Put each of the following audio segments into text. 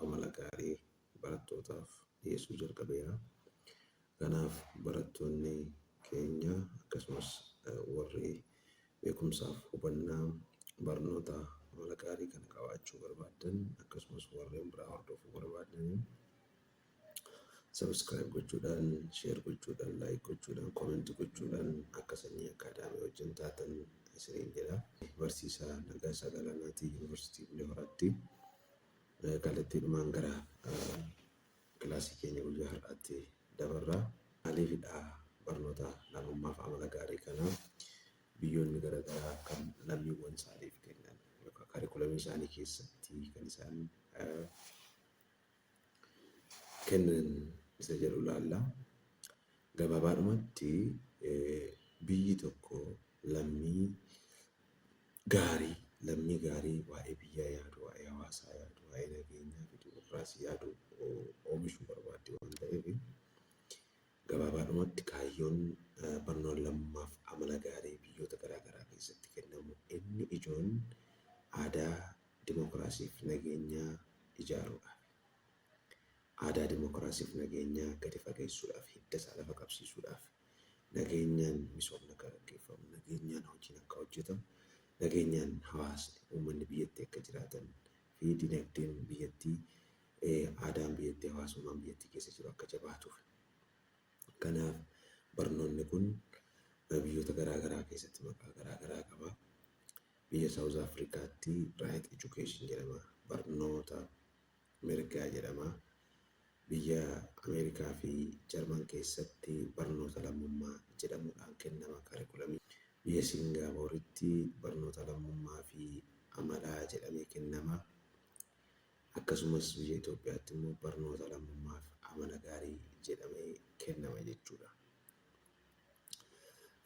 amala gaarii barattootaaf dhiyeessuu jalqabeera. Kanaaf barattoonni keenya akkasumas warri beekumsaaf hubannaa barnoota amala gaarii kana qabaachuu barbaadan akkasumas warreen biraa hordofuu barbaadan subscribe gochuudhaan, share gochuudhaan, like gochuudhaan, comment gochuudhaan akka sanyii akaadaamii wajjin taatan isiniin jedha. Barsiisaa Nagaasaa Galaanaatii Yuunivarsiitii Bulee Horaatti kallattiidhumaan gara kilaasii keenya guyyaa har'aatti dabarraa. Maaliifidha barnoota namummaa fi amala gaarii kana biyyoonni garaagaraa kan lammiiwwan isaaniif kennan yookaan kaarikulamii isaanii keessatti kan isaan kennan isa jedhu ilaalla. Gabaabaadhumatti biyyi tokko lammii gaarii waa'ee biyyaa yaadu, waa'ee hawaasaa yaadu, waa'ee nageenyaa fi dimokiraasii yaadu oomishuu barbaaddi waan ta'eef gabaabaadhumatti kaayyoon barnoota lammummaaf amala gaarii biyyoota garaagaraa keessatti kennamu inni ijoon aadaa dimokiraasiif nageenyaa ijaaruudhaaf. Aadaa dimokiraasiif nageenyaa gadi fageessuudhaaf, hidda isaa lafa qabsiisuudhaaf, nageenyaan misoomni akka gaggeeffamu, nageenyaan hojiin akka hojjetamu, nageenyaan hawaasni uummanni biyyattii akka jiraatan fi dinagdeen biyyattii, aadaan biyyattii, hawaasummaan biyyattii keessa jiru akka jabaatuuf. Kanaaf barnoonni kun biyyoota garaagaraa keessatti maqaa garaagaraa qaba. Biyya South Africaatti right education jedhama. Barnoota mirgaa jedhama. Biyya Ameerikaa fi Jarman keessatti barnoota lammummaa jedhamuudhaan kennama kaarikulamii. Biyya Singaappooritti barnoota lammummaa fi amalaa jedhamee kennama. Akkasumas biyya Itoophiyaatti immoo barnoota lammummaa fi amala gaarii jedhamee kennama jechuudha.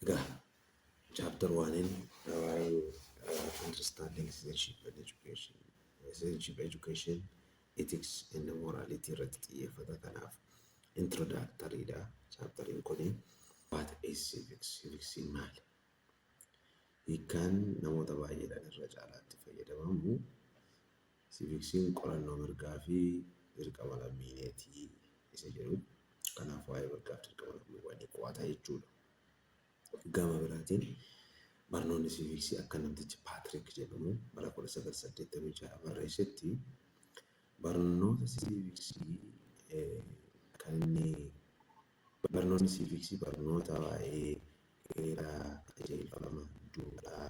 Egaa chapter 1 waa'ee understanding citizenship education ethics and morality irratti xiyyeeffata. Kanaaf introductory dha chapteriin kuni. What is civics? Civicsiin maali? Hiikkaan namoota baay'eedhaan irra caalaatti fayyadamamu. Civicsiin qorannoo mirgaa fi dirqama lammiileetii isa jedhu. Kanaaf waa'ee mirgaa fi dirqama lammiiwwanii qo'ata jechuudha. Gama biraatiin barnoonni civicsii akka namtichi Patrick jedhamu bara 1986 barreessetti barnoota civicsii kan inni barnoonni civicsii barnoota waa'ee heeraa, qajeelfama, duudhaa,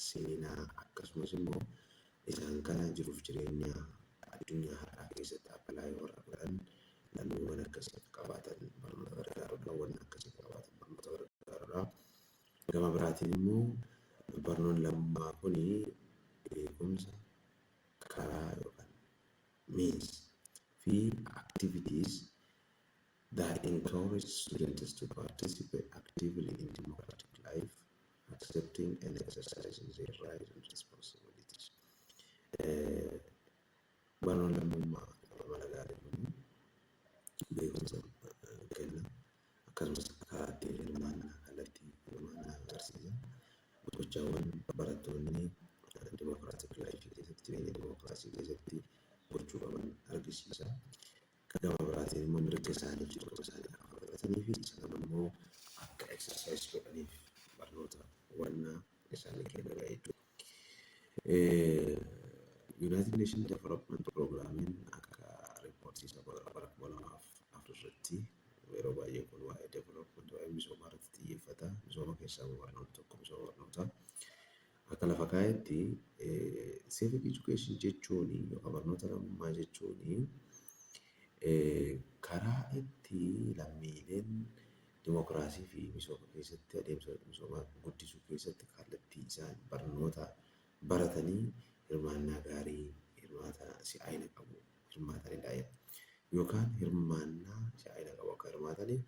seenaa akkasumas immoo isaan kana jiruuf jireenya addunyaa har'aa keessatti appilaayi warra godhan lammiiwwan akkasii qabaatan barnoota gargaaruudhaan waan akkasii qabaatan barnoota gargaaruudhaan. Gama biraatiin immoo barnoonni lammummaa kun beekumsa karaa yookaan means fi activities that encourage students to participate actively in democratic life, accepting and exercising their rights and responsibilities. Barnoonni lammummaa amala gaarii kun beekumsa kenna akkasumas karaa ittiin hirmaannaa kallattii hirmaannaa agarsiisa. Gochaawwan barattoonni democratic life keessatti jireenya demokiraasii keessatti gochuu qaban argisiisa. Gama biraatiin immoo mirga isaanii jireenya isaanii akka fudhatanii fi isa kana immoo akka exercise godhaniif barnoota hubannaa isaanii kennudha jechuudha. United Nations Development Programmiin akka riippoortii bara 2004 irratti yeroo baay'ee kun waa'ee development waa'ee misoomaa irratti xiyyeeffata. Misooma keessaa barnoota tokko misooma barnootaa. Akka lafa kaa'etti civic education jechuun yookaan barnoota lammummaa jechuun karaa itti lammiileen dimokiraasii fi misooma keessatti adeemsa misoomaa guddisuu keessatti kallattii isaan barnoota baratanii hirmaannaa gaarii hirmaata si'aayina qabu hirmaatanidha. Yookaan hirmaannaa si'aayina qabu akka hirmaataniif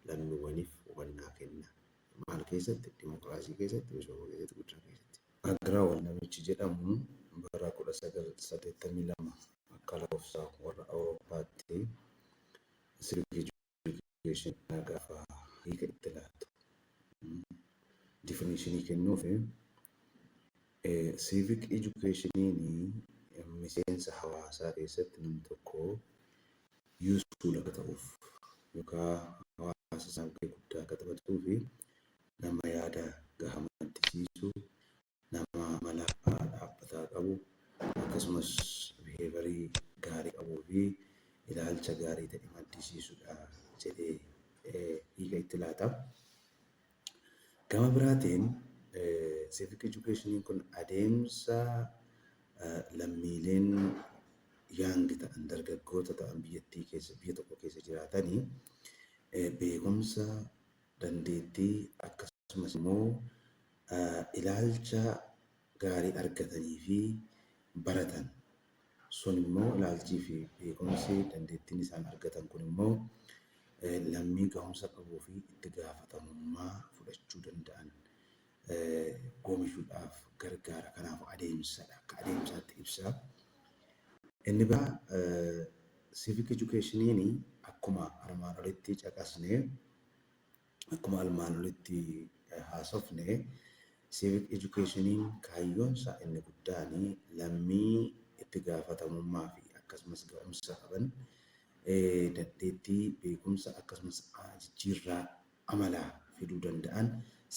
lammiiwwaniif hubannaa kenna. Maal keessatti? Dimokiraasii keessatti, misooma keessatti, guddina keessatti. Agiraawal namichi jedhamu bara 1982 akka lakkoofsa warra Awurooppaatti civic education gaafa hiika itti laatu definitionii kennuuf civic education miseensa hawaasaa keessatti nam tokko useful akka ta'uuf yookaan hawaasa isaa guddaa akka taphatuu fi nama yaada gahaa maddisiisu, nama mala dhaabbataa qabu, akkasumas behaviyorii gaarii qabuu fi ilaalcha gaarii ta'e maddisiisudha jedhee hiika itti laata. Gama biraatiin civic education kun adeemsa lammiileen yaangi ta'an dargaggoota ta'an biyya tokko keessa jiraatanii beekumsa, dandeettii akkasumas immoo ilaalcha gaarii argatanii fi baratan sun immoo ilaalchii fi beekumsi dandeettiin isaan argatan kun immoo lammii gahumsa qabuu fi itti gaafatamummaa fudhachuu danda'an oomishuudhaaf gargaara. Kanaaf adeemsadha. Akka adeemsaatti ibsa. Inni biraa civic education akkuma armaan olitti caqasne, akkuma armaan olitti haasofne, civic education kaayyoon isaa inni guddaan lammii itti gaafatamummaa fi akkasumas gahumsa qaban dandeettii, beekumsa akkasumas jijjiirraa amalaa fiduu danda'an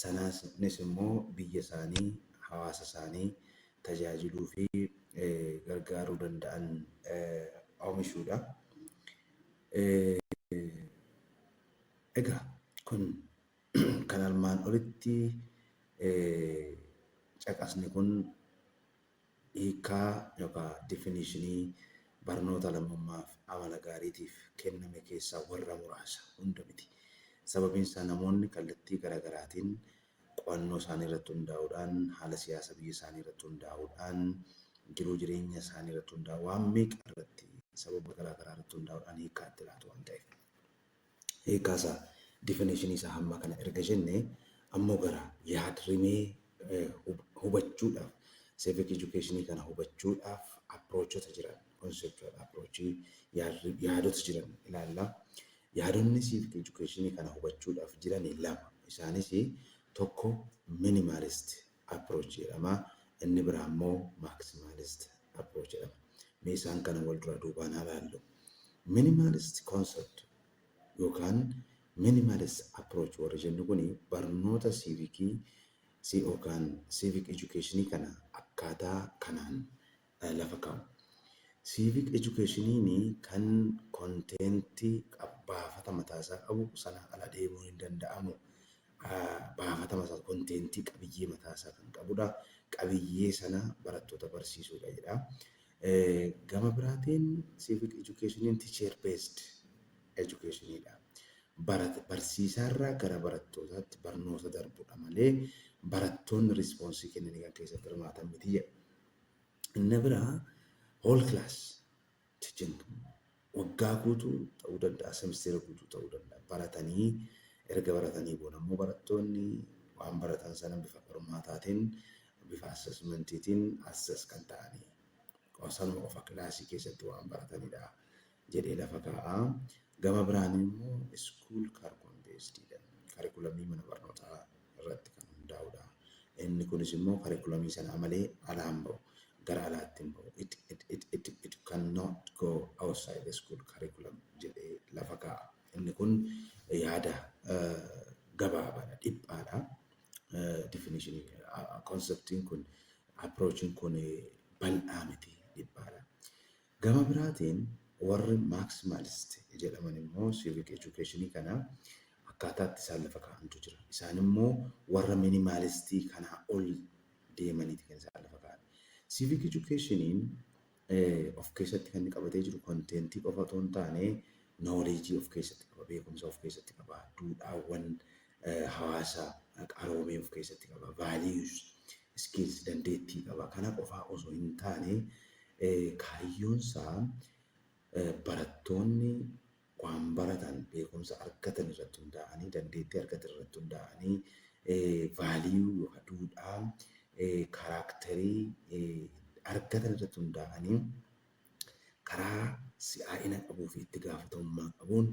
sanaanis immoo biyya isaanii, hawaasa isaanii tajaajiluu fi gargaaruu danda'an oomishuudha. Egaa kun kan armaan olitti caqasne kun hiikaa yookaan definishinii barnoota lammummaaf amala gaariitiif kenname keessaa warra muraasa, hunda miti. Sababiin isaa namoonni kallattii garaagaraatiin qo'annoo isaanii irratti hundaa'uudhaan, haala siyaasa biyya isaanii irratti hundaa'uudhaan, jiruu jireenya isaanii irratti hundaa'uudhaan, waan meeqa irratti sababa garaagaraa irratti hundaa'uudhaan hiikaa itti laatu waan ta'eef. Hiikaa isaa definishinii isaa hamma kana erga jenne ammoo gara yaadrimee hubachuudhaaf, civic education kana hubachuudhaaf approachota jiran, conceptual approach yaadota jiran ilaalla. Yaadonni civic education kana hubachuudhaaf jiran lama. Isaanis tokko minimalist approach jedhama. Inni biraa immoo maximalist approach jedhama. Mee isaan kana wal dura duubaan ilaallu. Minimalist concept yookaan minimalist approach warri jennu kun barnoota civikii yookaan civic education kana akkaataa kanaan lafa kaa'u. Civic education kan kontentii baafata mataasaa qabu sanaa ala deemuu hin danda'amu. Baafata mataasaa kontentii qabiyyee mataasaa kan qabudha. Qabiyyee sana barattoota barsiisuudha jedha. Gama biraatiin civic education teacher based educationidha. Barsiisaarraa gara barattootaatti barnoota darbuudha malee barattoonni riispoonsii kennanii kan keessatti hirmaatan miti jedha. Inni biraa whole class teaching waggaa guutuu ta'uu danda'a, semesteera guutuu ta'uu danda'a. Baratanii erga baratanii booda immoo barattoonni waan baratan sana bifa qormaataatiin, bifa assessmentiitiin assess kan ta'anii qosanuma qofa kilaasii keessatti waan baratanidha jedhee lafa kaa'a. Gama biraan immoo school curriculum based dha. Curriculumii mana barnootaa irratti kan hundaa'udha. Inni kunis immoo curriculumii sana malee alaan bahu. Gara alaatti hin bahu. It cannot go outside the school curriculum jedhee lafa kaa'a. Inni kun yaada gabaabaadha, dhiphaadha. Definition conceptiin kun, approachiin kun bal'aa miti, dhiphaadha. Gama biraatiin warri maximalist jedhaman immoo civic education kana akkaataatti isaan lafa kaa'antu jira. Isaan immoo warra minimalistii kanaa ol deemaniiti kan isaan lafa kaa'an. Civic education of keessatti kan inni qabatee jiru kontentii qofa otoo hin taane knowledge of keessatti qaba, beekumsa of keessatti qaba, duudhaawwan hawaasaa qaroomee of keessatti qaba, values, skills, dandeettii qaba. Kana qofaa osoo hin taane kaayyoon isaa barattoonni waan baratan beekumsa argatan irratti hundaa'anii, dandeettii argatan irratti hundaa'anii, vaaliyuu yookaan duudhaa, kaaraakterii argatan irratti hundaa'anii karaa si'aa'ina qabuu fi itti gaafatamummaa qabuun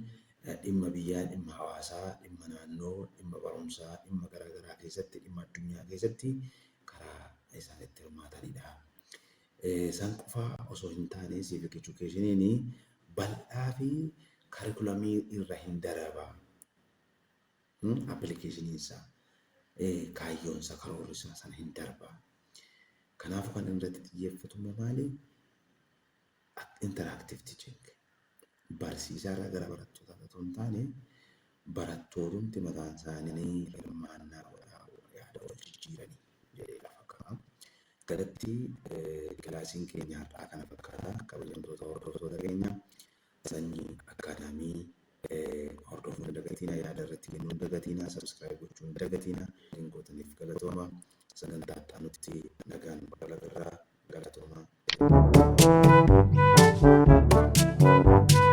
dhimma biyyaa, dhimma hawaasaa, dhimma naannoo, dhimma barumsaa, dhimma garaagaraa keessatti, dhimma addunyaa keessatti karaa isaan itti hirmaatanidha. Isaan qofaa osoo hin taane civic educationii bal'aa fi kaarikulamii irra hin daraba. Appilikeeshiniin isaa kaayyoon isaa karoorri isaa sana hin darba. Kanaafuu kan irratti xiyyeeffatu maali? Interactive teaching. Barsiisaarraa gara barattootaa otoo hin taane barattoonni mataan isaanii hirmaannaa yaada wal jijjiiranii jedhee lafa ka'a. Galatti kilaasiin keenya har'aa kana fakkaata. Kabajamtoota hordoftoota keenya sanyii akaadaamii hordofuu hin dagatinaa, yaada irratti kennuu hin dagatinaa, sabskiraayib gochuu hin dagatinaa. Linkootaniif galatooma. Sagantaa itti aanutti nagaan wal agarraa. Galatooma.